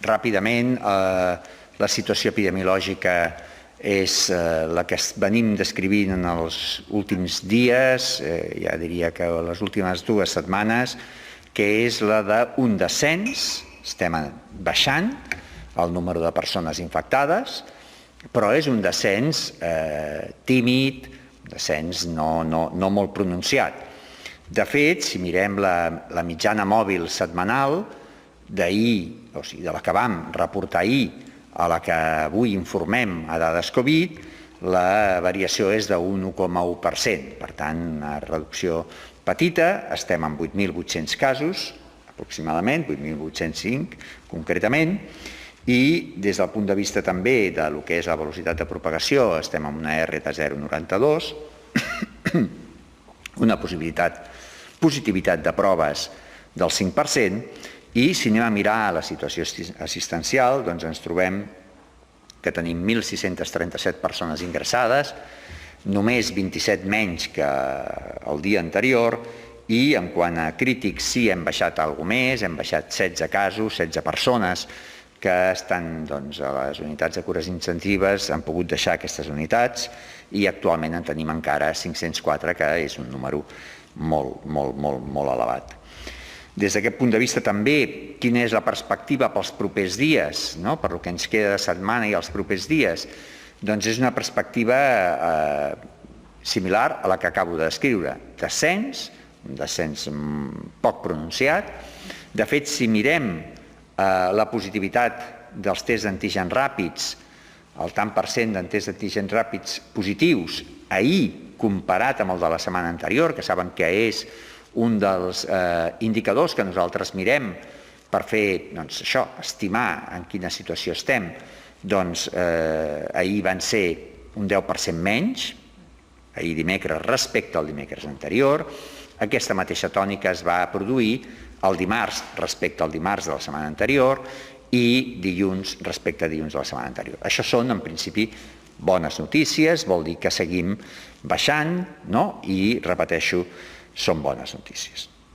Ràpidament, la situació epidemiològica és la que venim descrivint en els últims dies, ja diria que les últimes 2 setmanes, que és la d'un descens, estem baixant el número de persones infectades, però és un descens tímid, un descens no molt pronunciat. De fet, si mirem la mitjana mòbil setmanal d'ahir, o sigui, de la que vam reportar ahir a la que avui informem a dades Covid, la variació és d'un 1,1%. Per tant, una reducció petita, estem en 8.800 casos, aproximadament, 8.805 concretament, i des del punt de vista també del que és la velocitat de propagació, estem en una R de 0,92, una positivitat de proves del 5%, i si anem a mirar la situació assistencial, doncs ens trobem que tenim 1.637 persones ingressades, només 27 menys que el dia anterior, i en quant a crítics sí hem baixat alguna més, hem baixat 16 casos, 16 persones que estan a les unitats de cures intensives, han pogut deixar aquestes unitats, i actualment en tenim encara 504, que és un número molt elevat. Des d'aquest punt de vista també, quina és la perspectiva pels propers dies, per el que ens queda de setmana i els propers dies? Doncs és una perspectiva similar a la que acabo de descriure. Descens, un descens poc pronunciat. De fet, si mirem la positivitat dels tests d'antígens ràpids, el tant per cent de tests d'antígens ràpids positius ahir comparat amb el de la setmana anterior, que saben que és un dels indicadors que nosaltres mirem per fer, estimar en quina situació estem, doncs ahir van ser un 10% menys, ahir dimecres respecte al dimecres anterior. Aquesta mateixa tònica es va produir el dimarts respecte al dimarts de la setmana anterior i dilluns respecte a dilluns de la setmana anterior. Això són, en principi, bones notícies, vol dir que seguim baixant, i, repeteixo, són bones notícies.